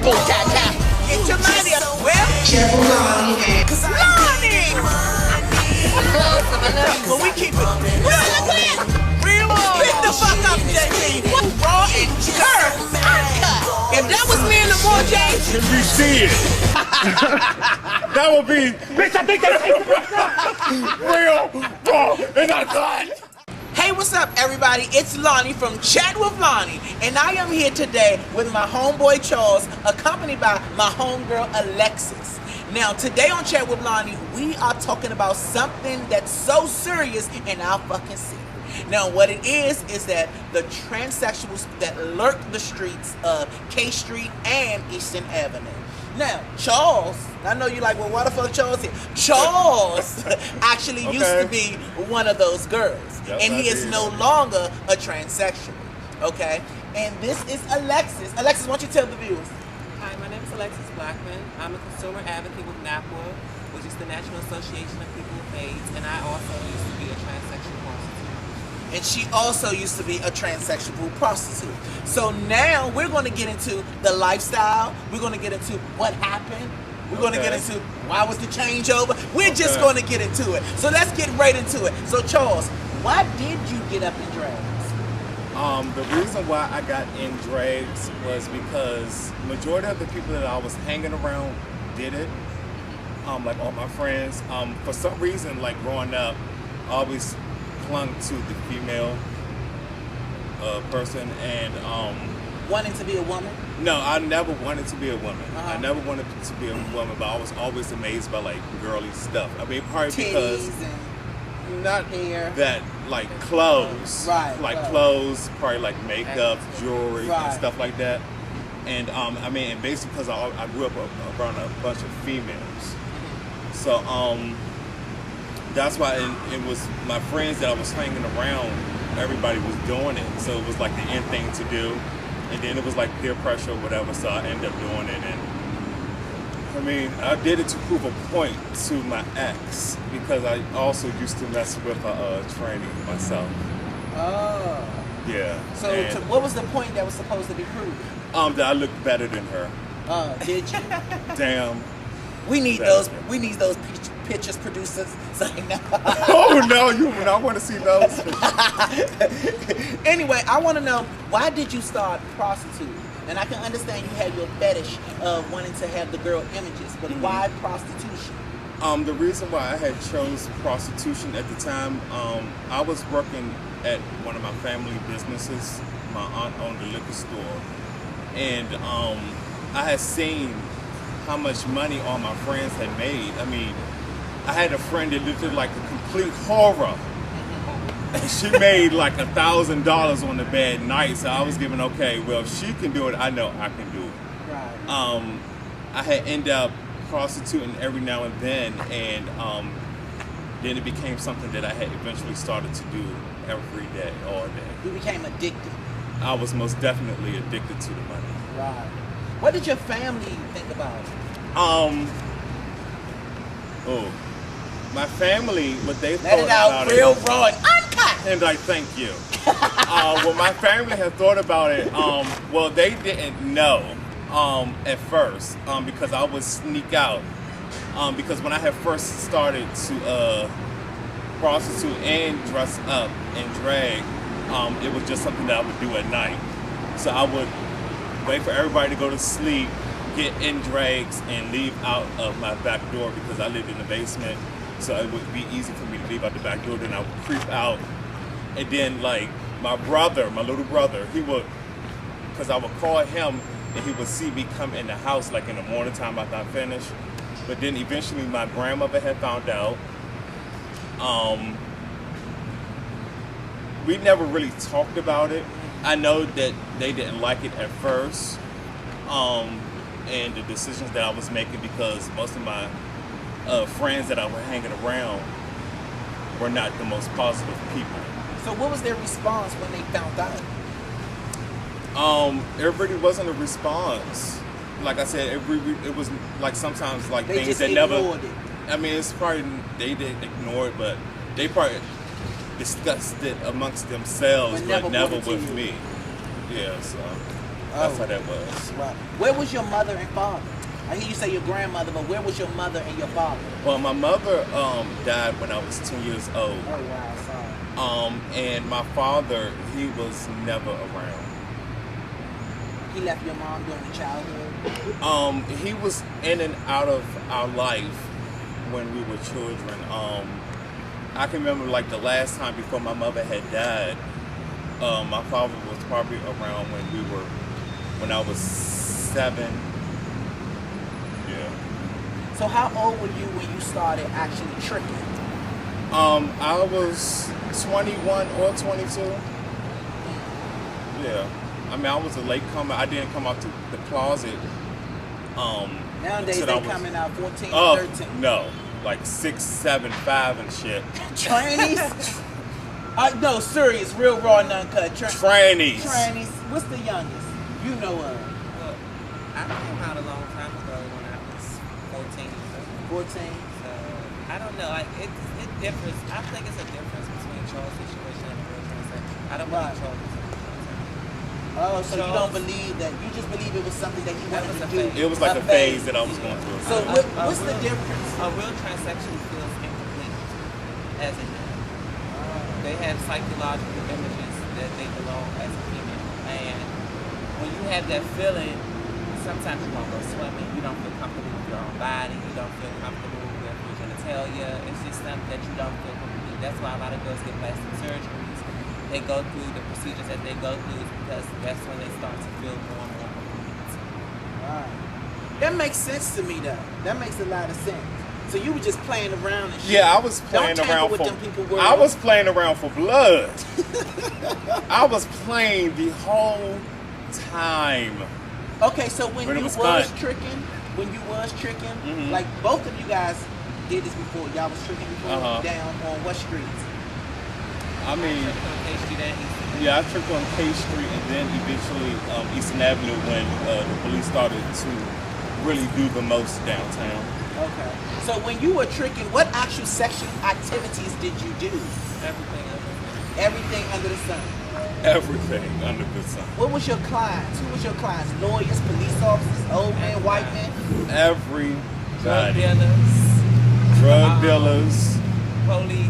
Get your money up. Well, Lonnie. Well, we keep it real. Pick the fuck up, JB. Raw and curve. If that was me in the morning, Can we see it? That would be, bitch, I think that's real, raw, and uncut. Hey, what's up, everybody? It's Lonnie from Chat with Lonnie, and I am here today with my homeboy Charles, accompanied by my homegirl Alexis. Now, today on Chat with Lonnie, we are talking about something that's so serious in our fucking city. Now, what it is that the transsexuals that lurk the streets of K Street and Eastern Avenue. Now, Charles, I know you're like, well, why the fuck Charles here? Charles actually used to be one of those girls, and he is no longer a transsexual, okay? And this is Alexis. Alexis, why don't you tell the viewers? Hi, my name is Alexis Blackman. I'm a consumer advocate with NAPWA, which is the National Association of People with AIDS, and I also used to be a transsexual prostitute. And she also used to be a transsexual prostitute. So now we're going to get into the lifestyle. We're going to get into what happened. We're going to get into why was the changeover. We're just going to get into it. So let's get right into it. So Charles, why did you get up in drags? The reason why I got in drags was because majority of the people that I was hanging around did it. Like all my friends. For some reason, like growing up, I always clung to the female person, and wanting to be a woman? No, I never wanted to be a woman. I never wanted to be a woman, but I was always amazed by like girly stuff. I mean, probably because not hair, that like clothes, like clothes, probably like makeup, jewelry, and stuff like that. And I mean, and basically because I grew up around a bunch of females, so that's why it was my friends that I was hanging around, everybody was doing it. So it was like the end thing to do. And then it was like peer pressure or whatever, so I ended up doing it. And I mean, I did it to prove a point to my ex, because I also used to mess with a tranny myself. Oh. Yeah. So what was the point that was supposed to be proved? That I looked better than her. Did you? Damn. We need those pictures producers saying that. Oh no, you would not want to see those. Anyway, I want to know, why did you start prostituting? And I can understand you had your fetish of wanting to have the girl images, but why prostitution? The reason why I had chose prostitution at the time, I was working at one of my family businesses. My aunt owned a liquor store, and I had seen how much money all my friends had made. I mean, I had a friend that lived like a complete horror. And she made like $1,000 on the bad night. So I was giving, okay, well, if she can do it, I know I can do it. Right. I had ended up prostituting every now and then it became something that I had eventually started to do every day, all day. You became addicted. I was most definitely addicted to the money. Right. What did your family think about it? My family, what they thought about it. Let it out real raw and uncut. And I thank you. Well, my family had thought about it. Well, they didn't know at first because I would sneak out. Because when I had first started to prostitute and dress up and drag, it was just something that I would do at night. So I would wait for everybody to go to sleep, get in drags, and leave out of my back door because I lived in the basement. So it would be easy for me to leave out the back door. Then I would creep out, and then like my little brother, he would, because I would call him, and he would see me come in the house like in the morning time after I finished. But then eventually my grandmother had found out. We never really talked about it. I know that they didn't like it at first, and the decisions that I was making, because most of my friends that I was hanging around were not the most positive people. So what was their response when they found out? It really wasn't a response. Like I said, it was like sometimes like they things that ignored never. It. I mean, it's probably they didn't ignore it, but they probably discussed it amongst themselves, but never with me. Yeah. So. That's how that was. Right. Where was your mother and father? I hear you say your grandmother, but where was your mother and your father? Well, my mother died when I was 10 years old. Oh wow, sorry. And my father, he was never around. He left your mom during the childhood? He was in and out of our life when we were children. I can remember like the last time before my mother had died, my father was probably around when I was 7. Yeah. So how old were you when you started actually tricking? I was 21 or 22. Yeah. I mean, I was a late comer. I didn't come out the closet. Nowadays they coming out 14, 13. No, like 6, 7, 5 and shit. Trannies? No, serious, real raw and uncut. Trannies. Trannies. What's the youngest you know of? Well, I came out a long time ago when I was 14. 14. So I don't know. Like it differs. I think it's a difference between Charles' situation and a real transsexual. I don't believe Charles is a real transsexual. Oh, so you don't believe that? You just believe it was something that you wanted to do? It was like a phase that I was going through. So what's the difference? A real transsexual feels incomplete as a man. They have psychological images that they belong as a female. And when you have that feeling, sometimes you won't go swimming. You don't feel comfortable with your own body. You don't feel comfortable with your genitalia. It's just something that you don't feel complete. That's why a lot of girls get plastic surgeries. They go through the procedures that they go through because that's when they start to feel more and more complete. Wow. That makes sense to me, though. That makes a lot of sense. So you were just playing around and shit. Yeah, I was playing around with them people I was playing around for blood. I was playing the whole time. Okay, so when you was tricking, mm-hmm. like both of you guys did this before. Y'all was tricking before down on what streets? I mean, I tricked on K Street and then eventually Eastern Avenue when the police started to really do the most downtown. Okay. So when you were tricking, what actual sexual activities did you do? Everything under the sun. Everything under the sun. What was your clients? Who was your clients? Lawyers, police officers, old men, white men? Everybody. Drug dealers. Drug dealers. Police.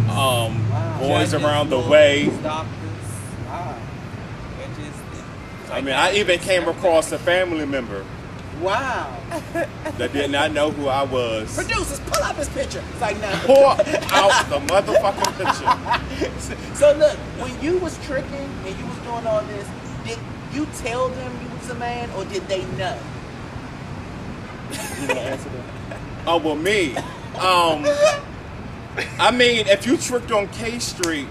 Boys judges, around the lawyers, way. Doctors. Wow. I mean, I even came across a family member. Wow. That did not know who I was. Producers, pull up his picture. It's like, no. Pour out the motherfucking picture. So look, when you was tricking and you was doing all this, did you tell them you was a man or did they know? You want to answer that? Oh, well, me. I mean, if you tricked on K Street,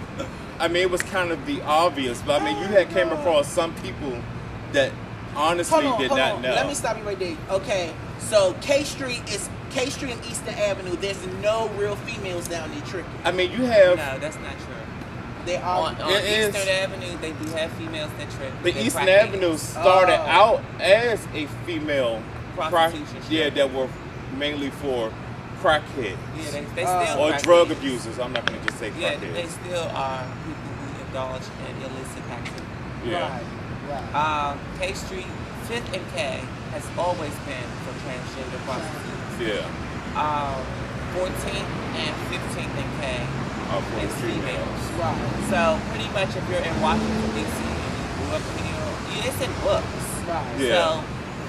I mean, it was kind of the obvious, but I mean, you had came across some people that honestly did not know. Let me stop you right there. Okay, so K Street and Eastern Avenue. There's no real females down there tricking. I mean, you have. No, that's not true. They are on Eastern Avenue. They do have females that trick. The Eastern Avenue started out as a female prostitution. Yeah, that were mainly for crackheads. Yeah, they still or drug abusers. I'm not going to just say crackheads. Yeah, they still are people who indulge in illicit activity. Yeah. Right. K Street, 5th and K has always been for transgender prostitutes. Yeah. 14th and 15th and K is females. Right. So pretty much if you're in Washington D.C. and you grew up in New York, it's in books. Right. Yeah. So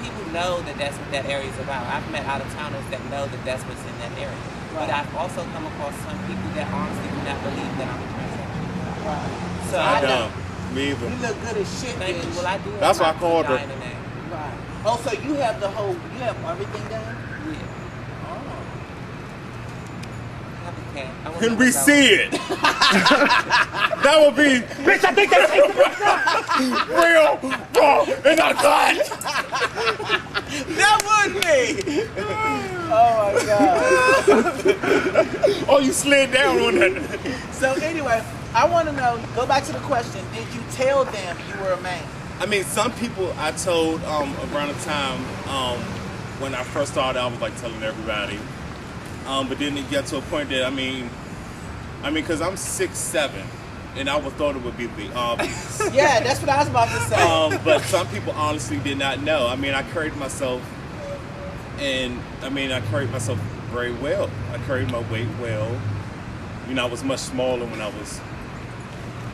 people know that that's what that area is about. I've met out-of-towners that know that that's what's in that area. Right. But I've also come across some people that honestly do not believe that I'm a transsexual. Right. So I don't. Me either. You look good as shit, Thank bitch. you. Well, I do have That's why I my called her. vagina name. Right. Oh, so you have everything done? Yeah. Oh. I have a cat. I Can we see it? That would be. Bitch, I think that's real, raw, and uncut. That would be. Oh my God. Oh, you slid down on that. So anyway, I want to know. Go back to the question. Did you tell them you were a man? I mean, some people I told around the time when I first started, I was like telling everybody. But then it got to a point that I mean, because I'm 6'7", and I would thought it would be the obvious. Yeah, that's what I was about to say. But some people honestly did not know. I mean, I carried myself, and I carried myself very well. I carried my weight well. You know, I was much smaller when I was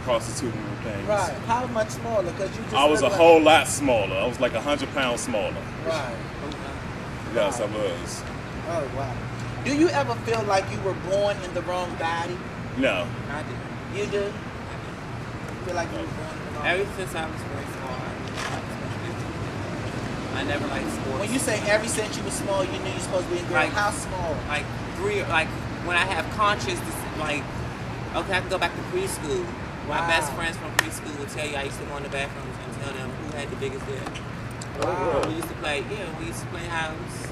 prostituting and things. Right. How much smaller? Because you just. I was a whole lot smaller. I was like 100 pounds smaller. Right. Yes, I was. Oh wow. Do you ever feel like you were born in the wrong body? No. I do. You do? You feel like you were born in the wrong Ever since I was very small, I never liked sports. When you say ever since you were small, you knew you were supposed to be in girl. Like- How small? like when I have conscious, like, okay, I can go back to preschool. My Wow. best friends from preschool would tell you I used to go in the bathrooms and tell them who had the biggest dick. Wow. We used to play house.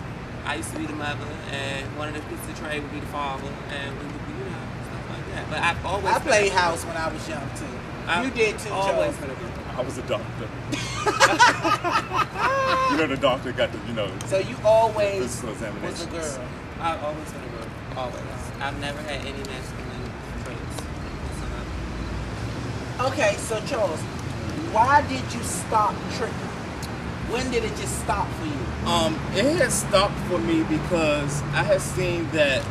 I used to be the mother, and one of the pieces of tray would be the father, and we would be, stuff like that. But I've always I played house when I was young too. You did too, always Joe. been a girl. I was a doctor. You know, the doctor got the, So you always physical was examinations. a girl. I've always been a girl. Always. I've never had any masculine traits whatsoever. Okay, so Charles, why did you stop tricking? When did it just stop for you? It had stopped for me because I had seen that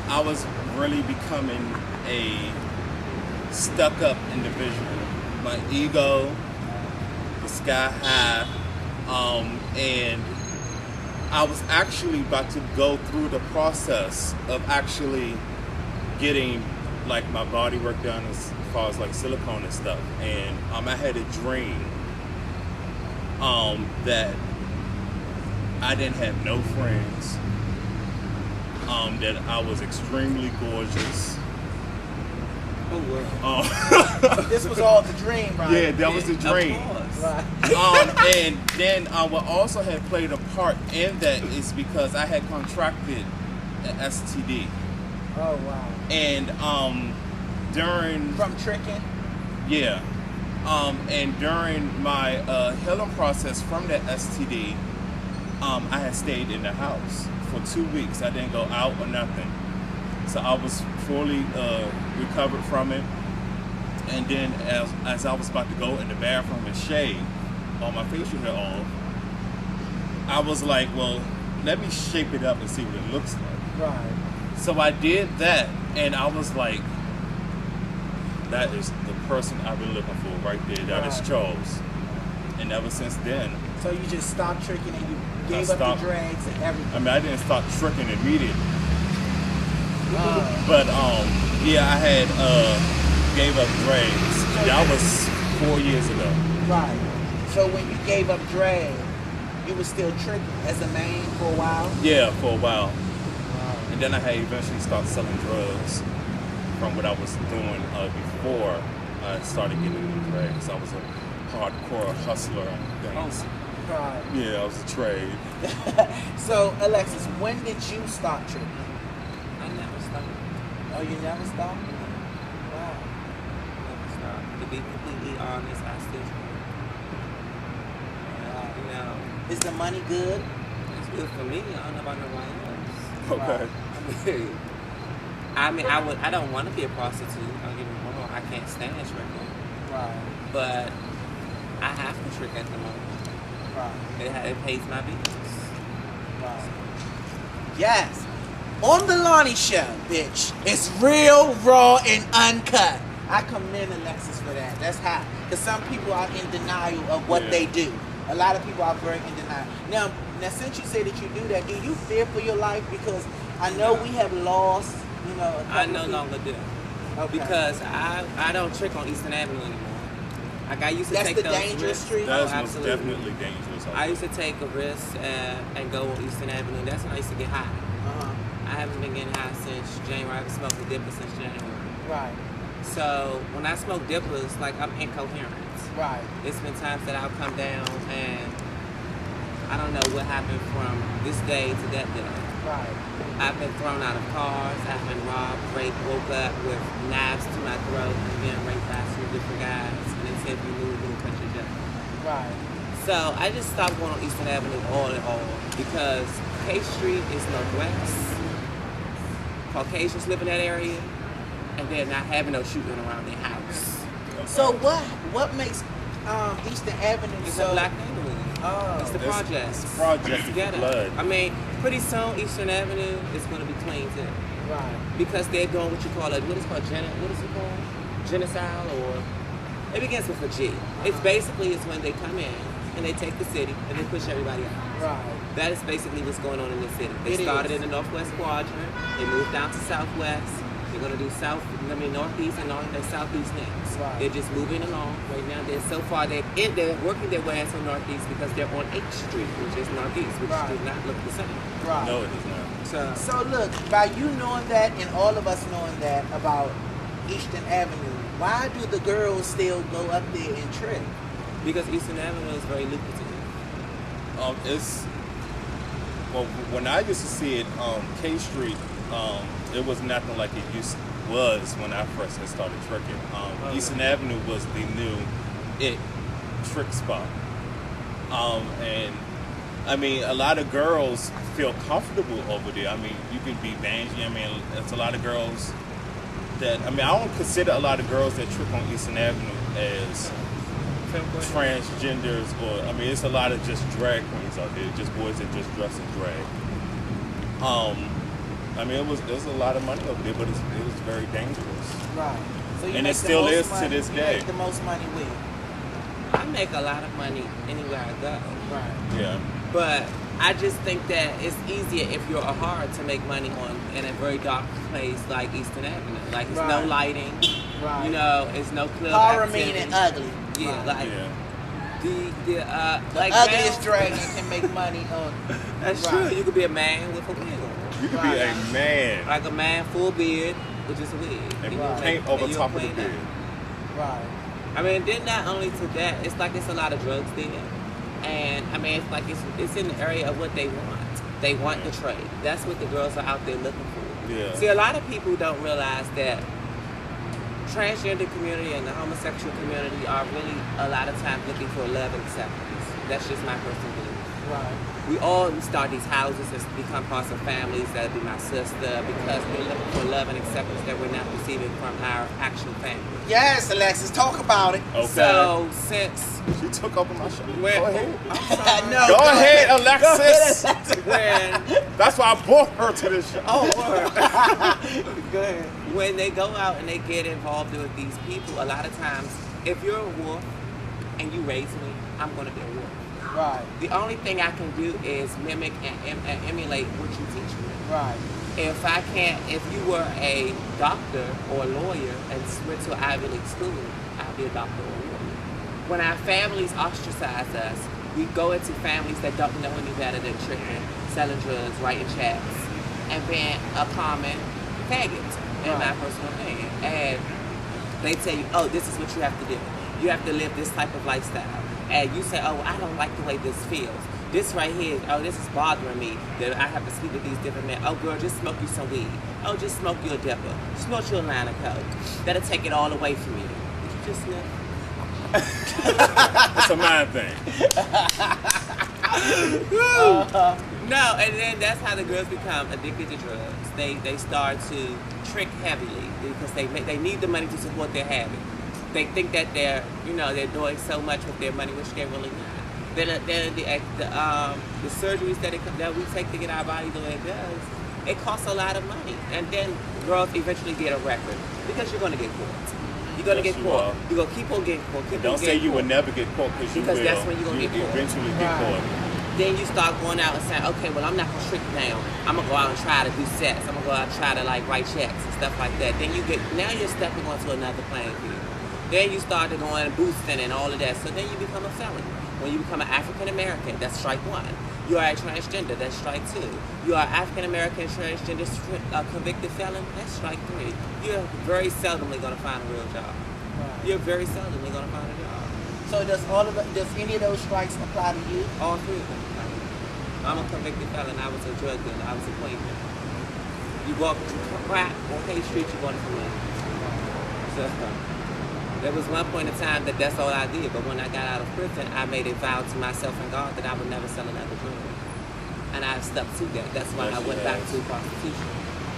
I was really becoming a stuck-up individual. My ego was sky high, and I was actually about to go through the process of actually getting like my body work done as far as like silicone and stuff. And I had a dream that I didn't have no friends, that I was extremely gorgeous. Oh, wow. This was all the dream, right? Yeah, that was the dream. Of course. Right. And then what also had played a part in that is because I had contracted an STD. Oh wow. And during From tricking? yeah, and during my healing process from that STD, I had stayed in the house for 2 weeks. I didn't go out or nothing. So I was fully recovered from it. And then as I was about to go in the bathroom and shave all my facial hair off, I was like, well, let me shape it up and see what it looks like. Right. So I did that, and I was like, that is the person I've been looking for right there. That is Right. Charles. And ever since then, So you just stopped tricking and you gave up stopped. the drags and everything. I mean, I didn't start tricking immediately. Wow. But yeah, I had gave up drags. That was 4 years ago. Right. So when you gave up drag, you were still tricking as a main for a while? Yeah, for a while. Wow. And then I had eventually started selling drugs from what I was doing before I started getting into drags. I was a hardcore hustler and things. Right. Yeah, I was a trade. So Alexis, when did you stop tricking? I never stopped. Oh, you never stopped? Wow. Never stopped. To be completely honest, I still drink. You know, Is the money good? it's good for me. I don't know about nobody else. Okay. I don't want to be a prostitute. Don't get me wrong. I can't stand tricking, Right. but I have to trick at the moment. Right. It pays my bills. Right. Yes. On the Lonnie Show, bitch. It's real, raw, and uncut. I commend Alexis for that. That's hot. Because some people are in denial of what Yeah. they do. A lot of people are very in denial. Now, since you say that you do that, do you fear for your life? Because I know we have lost, a couple I no people. longer do. Okay. Because I don't trick on Eastern Avenue anymore. Like I used to That's take the those dangerous risks. street? That is Oh, most absolutely. definitely dangerous. I used to take a risk and go on Eastern Avenue. That's when I used to get high. Uh-huh. I haven't been getting high since January. I've been smoking dippers since January. Right. So when I smoke dippers, like I'm incoherent. Right. It's been times that I'll come down and I don't know what happened from this day to that day. Right. I've been thrown out of cars, I've been robbed, raped, woke up with knives to my throat, and being raped by some different guys, and they said if you move, we'll cut your jaw. Right. So I just stopped going on Eastern Avenue all in all because K Street is Northwest. Caucasians live in that area, and they're not having no shooting around their house. sometimes. So what makes Eastern Avenue It's so a black neighborhood. Oh, It's the projects. It's projects Together. blood. I mean, pretty soon Eastern Avenue is going to be cleaned too. right. Because they're doing what you call what is it called? Genocide, or it begins with a G. It's basically when they come in and they take the city and they push everybody out. Right. That is basically what's going on in the city. They started in the northwest quadrant. They moved down to southwest. They're going to do northeast and southeast next. Right. They're just moving along right now. They're working their way into northeast because they're on 8th Street, which is northeast, which does not look the same. Right. No, it does not. So look, by you knowing that and all of us knowing that about Eastern Avenue, why do the girls still go up there and trick? Because Eastern Avenue is very lucrative. When I used to see it, K Street, it was nothing like it was when I first had started tricking. Eastern Avenue was the new trick spot. And I mean, a lot of girls feel comfortable over there. I mean, you can be banging. I mean, it's a lot of girls that, I don't consider a lot of girls that trick on Eastern Avenue as transgenders, or it's a lot of just drag queens out there, just boys that just dress in drag. It was a lot of money over there, but it was very dangerous. Right. So and it still is to this day. You make the most money with. I make a lot of money anywhere I go. Right. Yeah. But I just think that it's easier if you're hard to make money in a very dark place like Eastern Avenue. Like, it's no lighting. Right. It's no club Horror activity. meaning ugly. Yeah, right. the ugliest dragon can make money on. That's true. You could be a man with a wig on. You could be a man. Like a man full beard with just a wig. And paint over top of the beard. Right. Then not only to that, it's a lot of drugs there. And it's in the area of what they want. They want the trade. That's what the girls are out there looking for. Yeah. See, a lot of people don't realize that transgender community and the homosexual community are really a lot of times looking for love and acceptance. That's just my personal belief. Right. We all start these houses and become parts of families. That'll be my sister, because we're looking for love and acceptance that we're not receiving from our actual family. Yes, Alexis, talk about it. Okay. So since she took over my show. Go ahead. No, go ahead, Alexis. Go ahead. That's why I brought her to this show. Oh, go ahead. When they go out and they get involved with these people, a lot of times, if you're a wolf and you raise me, I'm going to be a wolf. Right. The only thing I can do is mimic and emulate what you teach me. Right. If you were a doctor or a lawyer and went to an Ivy League school, I'd be a doctor or a lawyer. When our families ostracize us, we go into families that don't know any better than tricking, selling drugs, writing checks, and being a common faggot, in my personal opinion. And they tell you, oh, this is what you have to do. You have to live this type of lifestyle. And you say, oh, I don't like the way this feels. This right here, oh, this is bothering me, that I have to sleep with these different men. Oh, girl, just smoke you some weed. Oh, just smoke you a dipper. Smoke you a line of coke. That'll take it all away from you. Did you just sniff? It's a mind thing. No, and then that's how the girls become addicted to drugs. They start to trick heavily because they need the money to support their habit. They think that they're doing so much with their money, which they're really not. Then the surgeries that we take to get our body the way it does, it costs a lot of money. And then girls eventually get a record because you're going to get caught. You're going to get caught. You're going to keep on getting caught. Don't say you will never get caught, because that's when you're going to get caught. Eventually get caught. Then you start going out and saying, okay, well, I'm not going to trick now. I'm going to go out and try to do sex. I'm going to go out and try to write checks and stuff like that. Then now you're stepping onto another playing field. Then you started going boosting and all of that. So then you become a felon. When you become an African American, that's strike one. You are a transgender, that's strike two. You are African American transgender convicted felon, that's strike three. You're very seldomly going to find a real job. Right. You're very seldomly going to find a job. So does any of those strikes apply to you? All three of them. I'm a convicted felon. I was a drug dealer. I was a queen. You go up to crack on K Street, you're going to come in. So there was one point in time that's all I did, but when I got out of prison, I made a vow to myself and God that I would never sell another drug. And I've stuck to that. That's why I went back to prostitution.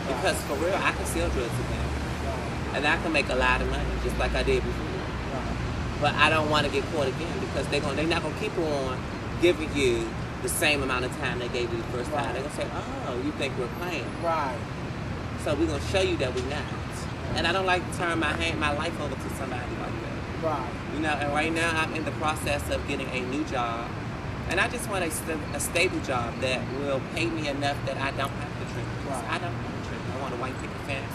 Because for real, I can sell drugs again. And I can make a lot of money, just like I did before. But I don't want to get caught again because they're not gonna keep on giving you the same amount of time they gave you the first time. They're gonna say, "Oh, you think we're playing?" Right. So we're gonna show you that we're not. And I don't like to turn my life over to somebody like that. Right. You know. And right now I'm in the process of getting a new job, and I just want a stable job that will pay me enough that I don't have to drink. Right. I don't want to drink. I want a white picket fence,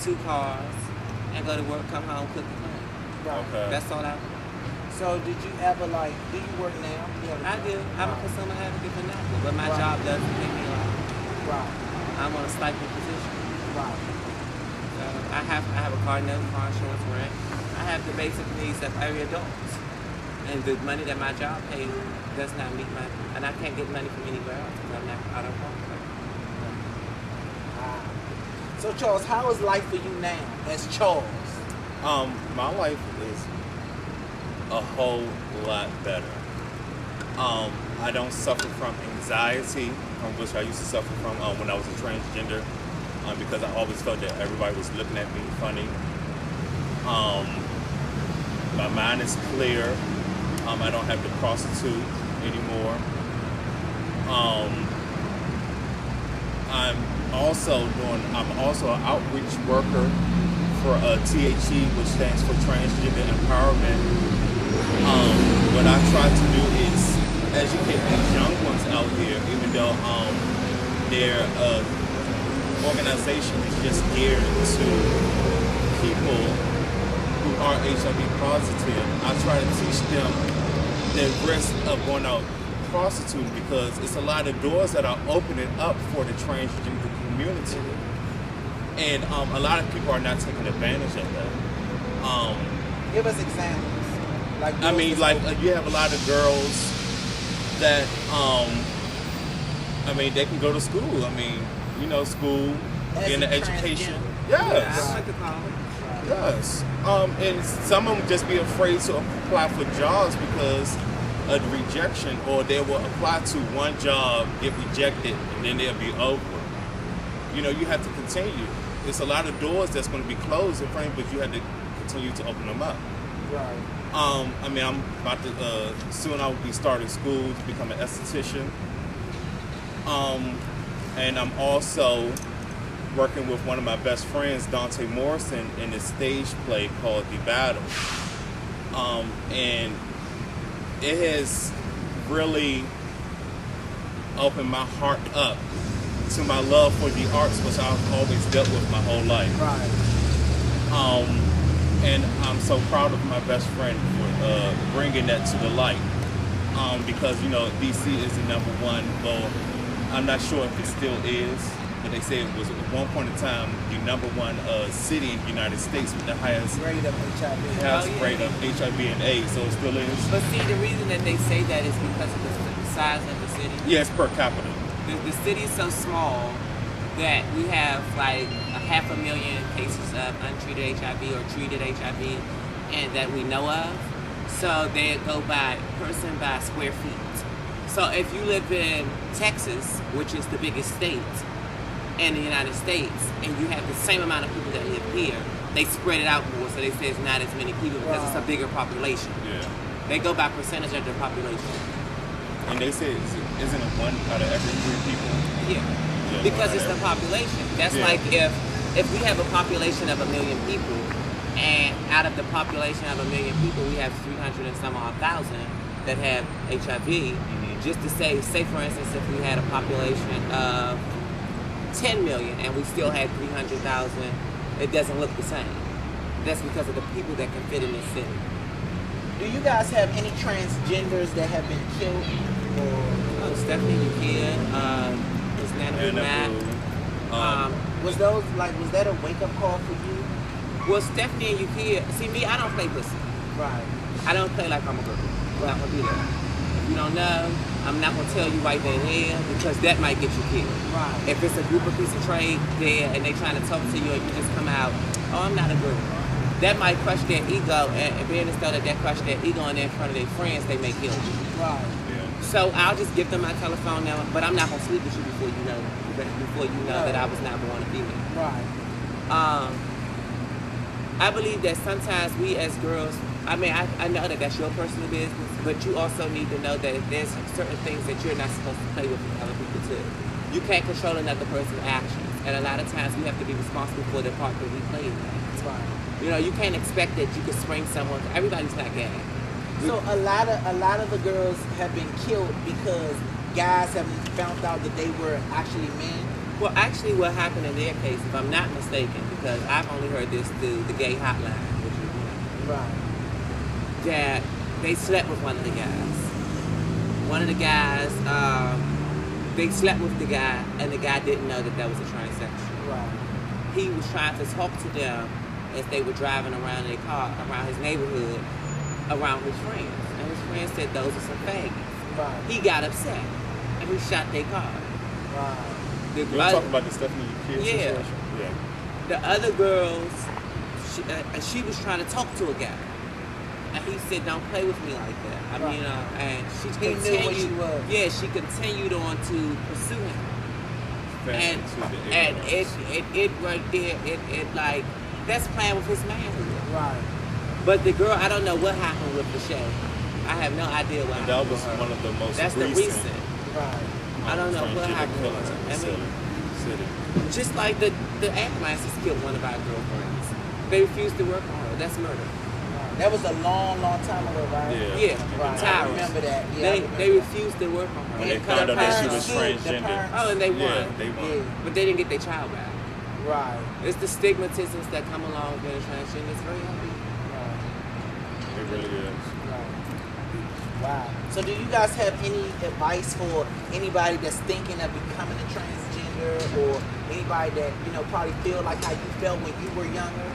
2 cars, and go to work, come home, cook and clean. Right. Okay. That's all I want. So did you ever do you work now? I do. I'm a consumer advocate for nothing, but my job doesn't pay me a lot. Right. I'm on a stipend position. Right. So I have a car note, car insurance, rent. I have the basic needs of every adult. And the money that my job pays does not meet my, and I can't get money from anywhere else because I don't qualify. Wow. So Charles, how is life for you now as Charles? My life is a whole lot better. I don't suffer from anxiety, which I used to suffer from when I was a transgender, because I always felt that everybody was looking at me funny. My mind is clear. I don't have to prostitute anymore. I'm also an outreach worker for THE, which stands for Transgender Empowerment. What I try to do is educate these young ones out here, even though their organization is just geared to people who are HIV positive. I try to teach them the risk of going out prostituting because it's a lot of doors that are opening up for the transgender community. And a lot of people are not taking advantage of that. Give us examples. You have a lot of girls that, they can go to school. School, As get an a education. transgender. Yes. I went to college. Yes. And some of them just be afraid to apply for jobs because of the rejection, or they will apply to one job, get rejected, and then they'll be over. You have to continue. It's a lot of doors that's going to be closed in front of you, but you have to continue to open them up. Right. I'm about to, soon I will be starting school to become an esthetician. And I'm also working with one of my best friends, Dante Morrison, in a stage play called The Battle. And it has really opened my heart up to my love for the arts, which I've always dealt with my whole life. Right. And I'm so proud of my best friend for bringing that to the light. Because, DC is the #1, well, I'm not sure if it still is, but they say it was at one point in time the #1 city in the United States with the highest Rate of HIV. rate of HIV and AIDS, so it still is. But see, the reason that they say that is because of the size of the city. Yes, per capita. The city is so small that we have like 500,000 cases of untreated HIV or treated HIV, and that we know of. So they go by person by square feet. So if you live in Texas, which is the biggest state in the United States, and you have the same amount of people that live here, they spread it out more. So they say it's not as many people because it's a bigger population. Yeah. They go by percentage of the population. And they say, isn't it 1 out of every 3 people? Yeah. Because it's the population. That's like if we have a population of 1 million people, and out of the population of 1 million people, we have 300 and some odd thousand that have HIV. Mm-hmm. Just to say for instance, if we had a population of 10 million and we still had 300,000, it doesn't look the same. That's because of the people that can fit in this city. Do you guys have any transgenders that have been killed? Or Stephanie, you can. It's Nana Matt. was that a wake up call for you? Well, Stephanie and you kid. See me, I don't play pussy. Right. I don't play like I'm a girl. I'm not gonna do that. If you don't know, I'm not gonna tell you right then and there because that might get you killed. Right. If it's a group of piece of trade there and they trying to talk to you and you just come out, oh, I'm not a girl. That might crush their ego, and being as though that crush their ego and in front of their friends, they may kill you. Right. Yeah. So I'll just give them my telephone number, but I'm not gonna sleep with you before you know that I was not born a female. Right. I believe that sometimes we as girls, I mean, I know that that's your personal business, but you also need to know that there's certain things that you're not supposed to play with other people too. You can't control another person's actions, and a lot of times we have to be responsible for the part that we play in that. That's right. You know, you can't expect that you can spring someone. Everybody's not gay. So a lot of the girls have been killed because guys have found out that they were actually men. Well, actually, what happened in their case, if I'm not mistaken, because I've only heard this through the gay hotline, which is Right. that they slept with one of the guys. One of the guys, they slept with the guy, and the guy didn't know that was a transsexual. Right. He was trying to talk to them as they were driving around in their car, around his neighborhood, around his friends. And his friends said those are some faggots. Right. He got upset, and he shot their car. Right. We're talking about the Stephanie Kid situation? Yeah. The other girls, she was trying to talk to a guy. And he said, don't play with me like that. I mean, and she continued. Knew what she was. Yeah, she continued on to pursue him. And it right there, it like, that's playing with his manhood. Right. But the girl, I don't know what happened with the show. I have no idea what happened. That was with her. one of the most That's recent. the recent. Right. I don't know what happened with her. I mean, just like the ambulances killed one of our girlfriends. They refused to work on her. That's murder. Right. That was a long time ago, right? Yeah. Right. Tyrus. I remember that. Yeah, They refused to work on her. When they found out that she was transgender. Oh, and they won. Yeah, they won. Yeah. But they didn't get their child back. Right. It's the stigmatisms that come along with being transgender. It's very heavy. Right. It really is. Right. Wow. So do you guys have any advice for anybody that's thinking of becoming a transgender, or anybody that, you know, probably feel like how you felt when you were younger?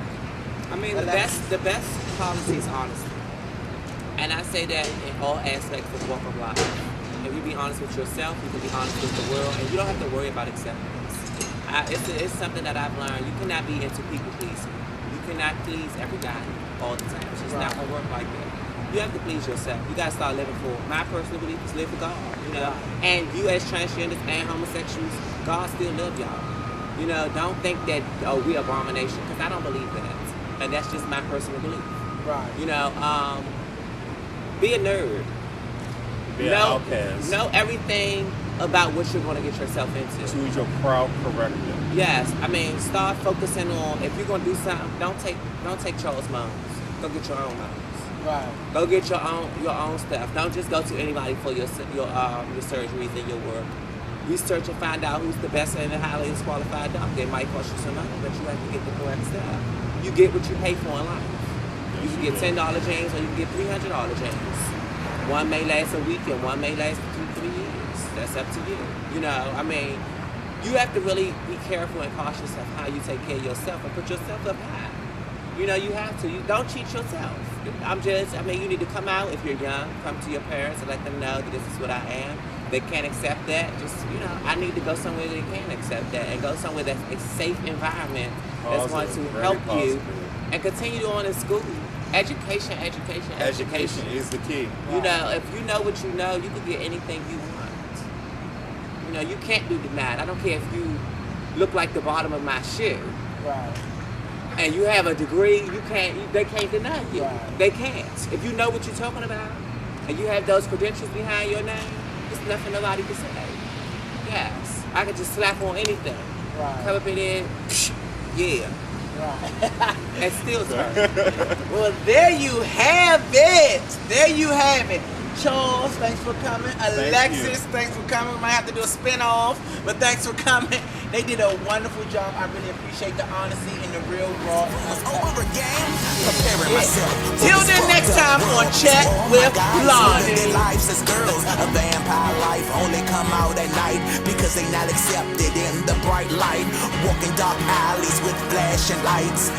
I mean, the best policy is honesty. And I say that in all aspects of walk of life. If you be honest with yourself, you can be honest with the world, and you don't have to worry about acceptance. It's something that I've learned. You cannot be into people pleasing. You cannot please everybody all the time. It's just not gonna work like that. You have to please yourself. You gotta start living for. My personal belief is live for God. You know, and you as transgenders and homosexuals, God still love y'all. You know, don't think that we abomination, because I don't believe that, and that's just my personal belief. Right. You know, be a nerd. Be an outcast. Know everything about what you're going to get yourself into. Choose your crowd correctly. Yes, I mean, start focusing on, if you're going to do something, don't take Charles Moans. Go get your own Moans. Right. Go get your own stuff. Don't just go to anybody for your surgeries and your work. Research and find out who's the best and the highly qualified doctor. It might cost you some money, but you have to get the correct stuff. You get what you pay for in life. You can get $10 jeans, or you can get $300 jeans. One may last a week and one may last 2-3 years. That's up to you. You know, I mean, you have to really be careful and cautious of how you take care of yourself and put yourself up high. You know, you have to. You don't cheat yourself. I mean, you need to come out if you're young, come to your parents and let them know that this is what I am. They can't accept that. Just, you know, I need to go somewhere they can accept that, and go somewhere that's a safe environment that's going to help you and continue on in school. Education. Education is the key. You know, if you know what you know, you can get anything you want. You know, you can't be denied. I don't care if you look like the bottom of my shoe. Right. And you have a degree, they can't deny you. Right. They can't. If you know what you're talking about, and you have those credentials behind your name, there's nothing nobody can say. Yes. I could just slap on anything. Right. Come up in there, yeah. Right. And still turn. Well, there you have it. There you have it. Charles, thanks for coming. Alexis, thanks for coming. We might have to do a spin-off, but thanks for coming. They did a wonderful job. I really appreciate the honesty and the real raw. Till then, next time on Chat with Lonnie. Their lives as girls, a vampire life only come out at night because they not accepted in the bright light. Walking dark alleys with flashing lights.